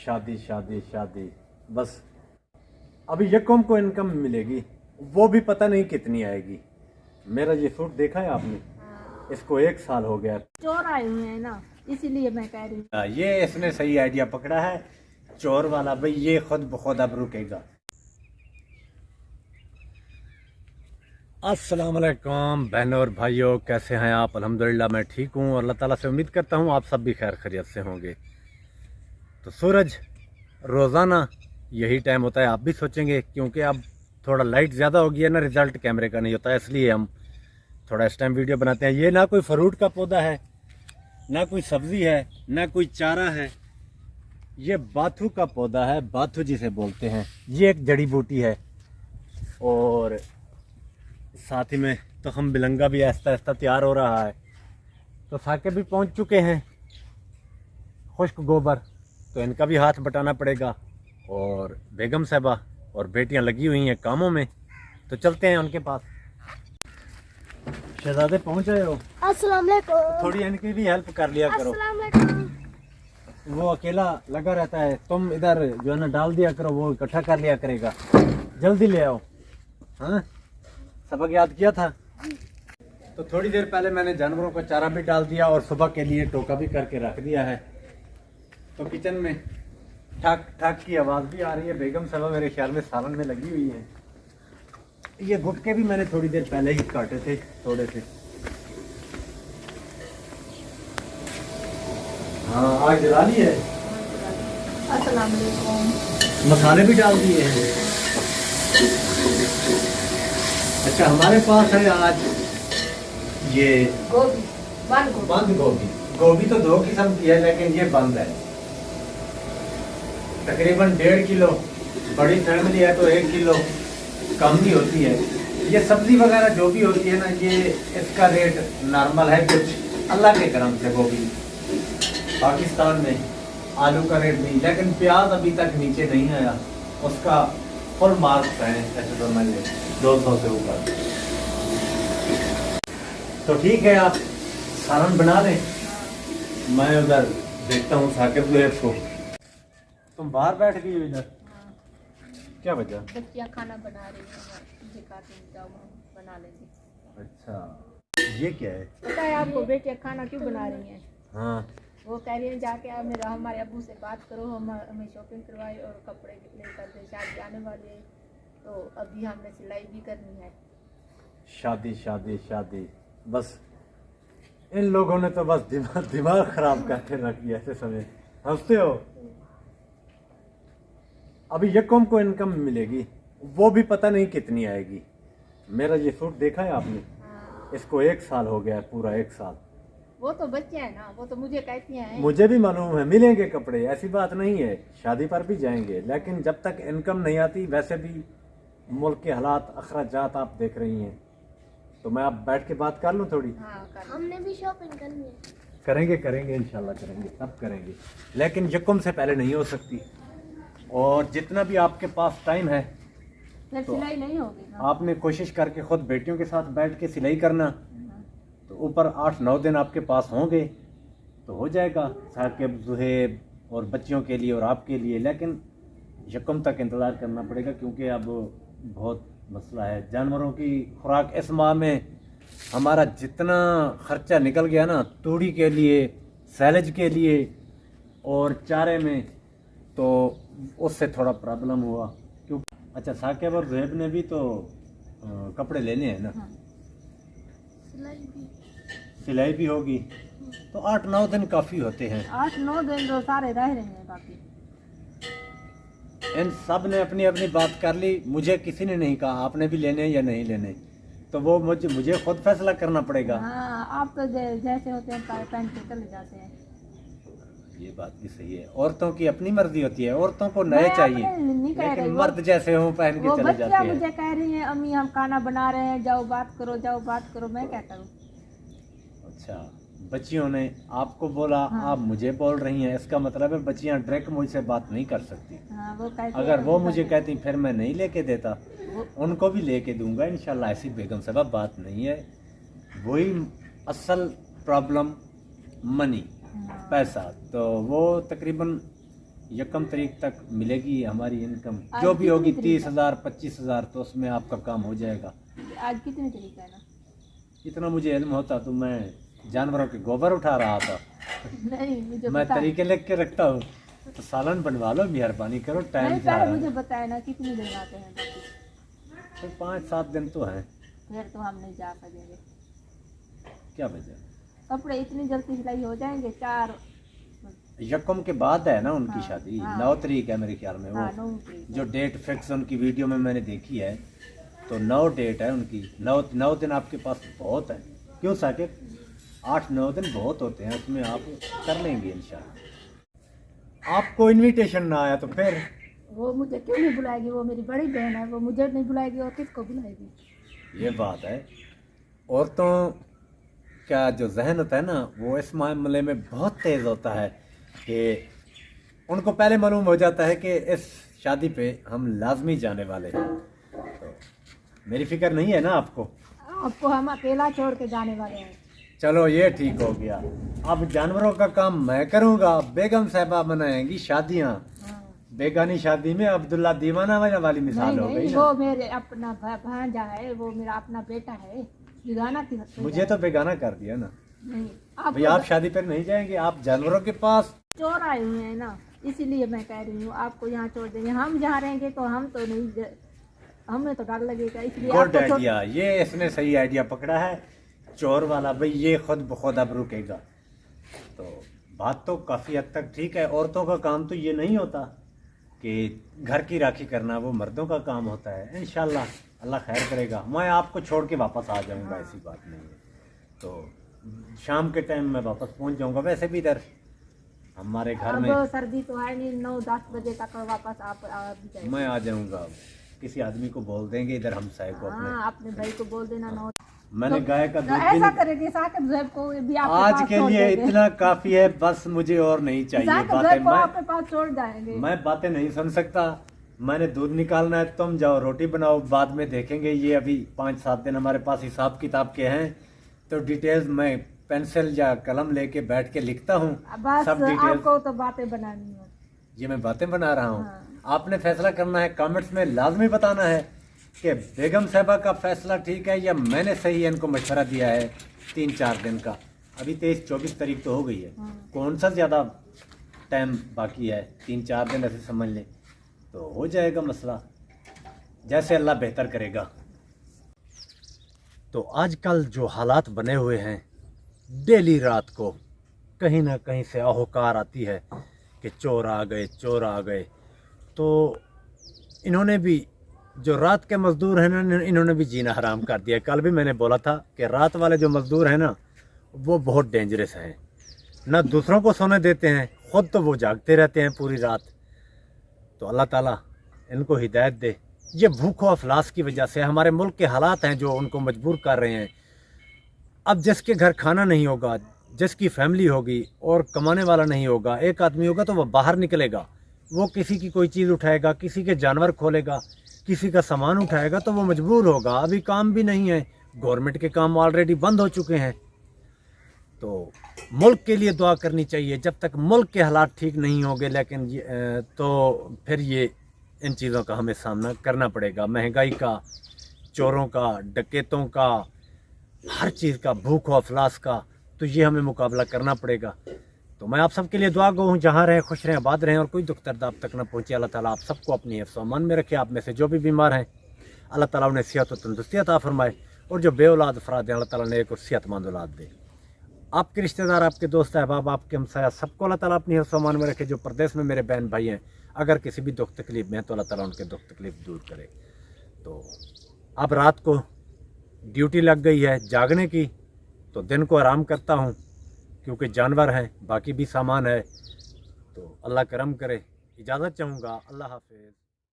शादी शादी शादी बस। अभी यकम को इनकम मिलेगी, वो भी पता नहीं कितनी आएगी। मेरा ये सूट देखा है आपने, इसको 1 साल हो गया। चोर आए हुए हैं ना, इसीलिए मैं कह रही हूँ। ये इसने सही आइडिया पकड़ा है, चोर वाला। भाई ये खुद बखुद अब रुकेगा। अस्सलाम वालेकुम बहनों और भाइयों, कैसे हैं आप? अल्हम्दुलिल्लाह मैं ठीक हूँ और अल्लाह ताला से उम्मीद करता हूँ आप सब भी खैर खैरियत से होंगे। तो सूरज रोज़ाना यही टाइम होता है, आप भी सोचेंगे, क्योंकि अब थोड़ा लाइट ज़्यादा हो गया है ना, रिज़ल्ट कैमरे का नहीं होता है, इसलिए हम थोड़ा इस टाइम वीडियो बनाते हैं। ये ना कोई फ्रूट का पौधा है, ना कोई सब्ज़ी है, ना कोई चारा है, ये बाथू का पौधा है, बाथू जिसे बोलते हैं। ये एक जड़ी बूटी है और साथ ही में तो हम बिलंगा भी आहिस्ता आहिस्ता तैयार हो रहा है। तो साके भी पहुंच चुके हैं, खुश्क गोबर, तो इनका भी हाथ बटाना पड़ेगा। और बेगम साहबा और बेटियां लगी हुई हैं कामों में, तो चलते हैं उनके पास। शहजादे पहुंच रहे हो? अस्सलाम वालेकुम। थोड़ी इनकी भी हेल्प कर लिया करो, अस्सलाम वालेकुम। वो अकेला लगा रहता है। तुम इधर जो है ना डाल दिया करो, वो इकट्ठा कर लिया करेगा। जल्दी ले आओ। हाँ, सबक याद किया था? तो थोड़ी देर पहले मैंने जानवरों का चारा भी डाल दिया और सुबह के लिए टोका भी करके रख दिया है। तो किचन में ठाक ठाक की आवाज़ भी आ रही है। बेगम साहबा मेरे ख्याल में सालन में लगी हुई है। ये गुटके भी मैंने थोड़ी देर पहले ही काटे थे, थोड़े से। हाँ, आग जला ली है। अस्सलाम वालेकुम। मसाले भी डाल दिए हैं। अच्छा, हमारे पास है आज ये गोभी, बंद गोभी। बंद गोभी। गोभी तो 2 किस्म की है, लेकिन ये बंद है। तकरीबन 1.5 किलो। बड़ी फैमिली है तो 1 किलो कम ही होती है। ये सब्जी वगैरह जो भी होती है ना, ये इसका रेट नॉर्मल है कुछ, अल्लाह के करम से। गोभी पाकिस्तान में आलू का रेट नहीं, लेकिन प्याज अभी तक नीचे नहीं आया, उसका फुल मार्क्स हैं ऐसे तो मैं 200 से ऊपर। तो ठीक है, आप सालन बना लें, मैं उधर देखता हूँ साकिब ज़ुहैब को। तुम बाहर बैठ गई हो इधर, क्या वजह? बच्चियाँ खाना बना रही हैं, मुझे कहती हैं जाओ हम बना लेंगे। अच्छा, ये क्या है? पता है आपको बेटियाँ खाना क्यों बना रही हैं? हाँ, वो कह रही हैं जाके आप हमारे अब्बू से बात करो, हम हमें शॉपिंग करवाए और कपड़े लेकर दे, शादी आने वाली है तो अभी हमने सिलाई भी करनी है। शादी शादी शादी बस। इन लोगों ने तो बस दिमाग खराब करके रख दिया ऐसे समय। हंसते हो? अभी यकम को इनकम मिलेगी, वो भी पता नहीं कितनी आएगी। मेरा ये सूट देखा है आपने, इसको 1 साल हो गया है, पूरा 1 साल। वो तो बच्चे हैं ना, वो तो मुझे कहती हैं। मुझे भी मालूम है, मिलेंगे कपड़े, ऐसी बात नहीं है, शादी पर भी जाएंगे, लेकिन जब तक इनकम नहीं आती, वैसे भी मुल्क के हालात, अखराजात आप देख रही हैं। तो मैं आप बैठ के बात कर लूँ थोड़ी? हाँ, हमने भी शॉपिंग करनी है। करेंगे इंशाल्लाह करेंगे, सब करेंगे, लेकिन यकम से पहले नहीं हो सकती। और जितना भी आपके पास टाइम है फिर तो सिलाई नहीं होगी ना? आपने कोशिश करके खुद बेटियों के साथ बैठ के सिलाई करना, तो ऊपर 8-9 दिन आपके पास होंगे तो हो जाएगा साकिब ज़ुहैब और बच्चियों के लिए और आपके लिए। लेकिन यकम तक इंतज़ार करना पड़ेगा, क्योंकि अब बहुत मसला है। जानवरों की खुराक इस माह में हमारा जितना खर्चा निकल गया ना, तूड़ी के लिए, सैलेज के लिए और चारे में, तो उससे थोड़ा प्रॉब्लम हुआ। क्यों? अच्छा, साकिब और ज़ुहैब ने भी तो कपड़े लेने हैं ना? हाँ। सिलाई भी होगी, तो 8-9 दिन काफ़ी होते हैं। 8-9 दिन तो सारे रह रहे हैं बाकी। इन सब ने अपनी अपनी बात कर ली, मुझे किसी ने नहीं कहा आपने भी लेने या नहीं लेने, तो वो मुझे खुद फैसला करना पड़ेगा। हाँ, आप तो जैसे होते हैं पहन के चले जाते हैं। ये बात भी सही है, औरतों की अपनी मर्जी होती है, औरतों को नए चाहिए, लेकिन मर्द जैसे हो पहन के चले जाते हैं। मुझे कह रही है अम्मी हम खाना बना रहे हैं, जाओ बात करो, जाओ बात करो, मैं क्या करूँ? अच्छा, बच्चियों ने आपको बोला, हाँ। आप मुझे बोल रही हैं, इसका मतलब है बच्चियां डायरेक्ट मुझसे बात नहीं कर सकती। हाँ, वो कहती अगर वो मुझे कहती फिर मैं नहीं लेके देता, उनको भी लेके दूंगा इंशाल्लाह। ऐसी बेगम साहब बात नहीं है। वही असल प्रॉब्लम मनी, पैसा, तो वो तकरीबन यकम तारीख तक मिलेगी हमारी इनकम, आज जो भी होगी कितनी तारीख 30,000 25,000, तो उसमें आपका काम हो जाएगा। आज कितनी तारीख है ना? इतना मुझे इल्म होता तो मैं जानवरों के गोबर उठा रहा था। नहीं मुझे मैं बता, तरीके लिख के रखता हूँ, तो सालन बनवा लो, मेहरबानी करो, टाइम नहीं जा पहले रहा मुझे है। बताया ना कितने दिन आते हैं बाकी। तो 5-7 दिन तो हैं। फिर तो हम नहीं जा सकेंगे। क्या वजह? कपड़े इतनी जल्दी सिलाई हो जाएंगे? 4 यकम के बाद है ना उनकी हाँ, शादी, हाँ। 9 तारीख है मेरे ख्याल में। वो 9 तारीख जो डेट फिक्स उनकी वीडियो में मैंने देखी है, तो 9 डेट है उनकी। 9 दिन आपके पास बहुत है। क्यों साकिब? 8-9 दिन बहुत होते हैं, उसमें आप कर लेंगे इंशाल्लाह। आपको इनविटेशन ना आया तो फिर? वो मुझे क्यों नहीं बुलाएगी? वो मेरी बड़ी बहन है, वो मुझे नहीं बुलाएगी और किसको बुलाएगी? ये बात है। औरतों का जो जहन होता है ना, वो इस मामले में बहुत तेज़ होता है कि उनको पहले मालूम हो जाता है कि इस शादी पे हम लाजमी जाने वाले हैं। तो मेरी फिक्र नहीं है ना आपको? आपको हम अकेला छोड़ के जाने वाले हैं। चलो ये ठीक हो गया। अब जानवरों का काम मैं करूँगा, बेगम साहबा बनाएंगी शादियाँ। हाँ। बेगानी शादी में अब्दुल्ला दीवाना वाली मिसाल हो गई नहीं, ना। वो मेरे अपना भांजा है, वो मेरा अपना बेटा है। बेगाना की मुझे तो बेगाना कर दिया ना नहीं। भाई। आप शादी पर नहीं जाएंगे, आप जानवरों के पास। चोर आए हुए हैं ना, इसीलिए मैं कह रही हूँ आपको यहाँ छोड़ देंगे। हम जहाँ रहेंगे तो हम तो नहीं, हमें तो डर लगेगा, इसलिए गुड आपको छोड़- आइडिया, ये इसने सही आइडिया पकड़ा है, चोर वाला। भाई ये खुद ब खुद अब रुकेगा। तो बात तो काफ़ी हद तक ठीक है। औरतों का काम तो ये नहीं होता कि घर की राखी करना, वो मर्दों का काम होता है। इंशाल्लाह अल्लाह खैर करेगा, मैं आपको छोड़ के वापस आ जाऊंगा, ऐसी बात नहीं है। तो शाम के टाइम मैं वापस पहुंच जाऊंगा। वैसे भी इधर हमारे घर में अब सर्दी तो है नहीं, 9-10 बजे तक वापस आप आ भी जाएंगे। मैं आ जाऊंगा। किसी आदमी को बोल देंगे इधर हम साहब को अपने। हाँ, अपने भाई को बोल देना। 9 मैंने गाय का तो दूध भी ऐसा नहीं- करेंगे साकिब ज़ैब को भी आपके आज पास के छोड़ लिए देंगे। इतना काफी है, बस मुझे और नहीं चाहिए साकिब बातें। ज़ैब को आपके पास छोड़ जाएंगे। मैं बातें नहीं सुन सकता। मैंने दूध निकालना है, तुम जाओ रोटी बनाओ, बाद में देखेंगे। ये अभी 5-7 दिन हमारे पास हिसाब किताब के हैं, तो डिटेल्स मैं पेंसिल या कलम लेके बैठ के लिखता हूँ। बस सब डिटेल्स आपको तो बातें बनानी है। ये मैं बातें बना रहा हूँ। हाँ। आपने फैसला करना है, कमेंट्स में लाजमी बताना है कि बेगम साहबा का फैसला ठीक है या मैंने सही इनको मशवरा दिया है 3-4 दिन का। अभी 23-24 तारीख तो हो गई है, हाँ। कौन सा ज़्यादा टाइम बाकी है? 3-4 दिन ऐसे समझ लें तो हो जाएगा मसला, जैसे अल्लाह बेहतर करेगा। तो आजकल जो हालात बने हुए हैं, डेली रात को कहीं ना कहीं से आहोकार आती है कि चोर आ गए, चोर आ गए। तो इन्होंने भी, जो रात के मज़दूर हैं ना, इन्होंने भी जीना हराम कर दिया। कल भी मैंने बोला था कि रात वाले जो मज़दूर हैं ना, वो बहुत डेंजरस हैं। ना दूसरों को सोने देते हैं, ख़ुद तो वो जागते रहते हैं पूरी रात। तो अल्लाह ताला इनको हिदायत दे। ये भूख और अफलास की वजह से हमारे मुल्क के हालात हैं जो उनको मजबूर कर रहे हैं। अब जिसके घर खाना नहीं होगा, जिसकी फैमिली होगी और कमाने वाला नहीं होगा, एक आदमी होगा, तो वह बाहर निकलेगा, वो किसी की कोई चीज़ उठाएगा, किसी के जानवर खोलेगा, किसी का सामान उठाएगा, तो वो मजबूर होगा। अभी काम भी नहीं है, गवर्नमेंट के काम ऑलरेडी बंद हो चुके हैं। तो मुल्क के लिए दुआ करनी चाहिए। जब तक मुल्क के हालात ठीक नहीं होंगे, लेकिन तो फिर ये इन चीज़ों का हमें सामना करना पड़ेगा। महंगाई का, चोरों का, डकैतों का, हर चीज़ का, भूख और अफलास का, तो ये हमें मुकाबला करना पड़ेगा। तो मैं आप सबके लिए दुआ गो हूँ, जहाँ रहें खुश रहें, आबाद रहें और कोई दुख दर्द आप तक न पहुँचे। अल्लाह ताला आप सबको अपनी हिफ्ज़ व अमान में रखे। आप में से जो भी बीमार हैं, अल्लाह ताला उन्हें सेहत और तंदुरुस्ती अता फरमाए, और जो बेऔलाद अफराद हैं, अल्लाह ताला ने एक और सेहतमंद औलाद दे। आपके रिश्तेदार, आपके दोस्त अहबाब, आपके हमसाया, सबको अल्लाह ताला अपनी हिफ्ज़ व अमान में रखे। जो परदेश में मेरे बहन भाई हैं, अगर किसी भी दुख तकलीफ़ में हैं, तो अल्लाह ताला उनके दुख तकलीफ़ दूर करे। तो अब रात को ड्यूटी लग गई है जागने की, तो दिन को आराम करता हूँ, क्योंकि जानवर हैं, बाकी भी सामान है। तो अल्लाह करम करे। इजाज़त चाहूँगा। अल्लाह हाफ़िज़।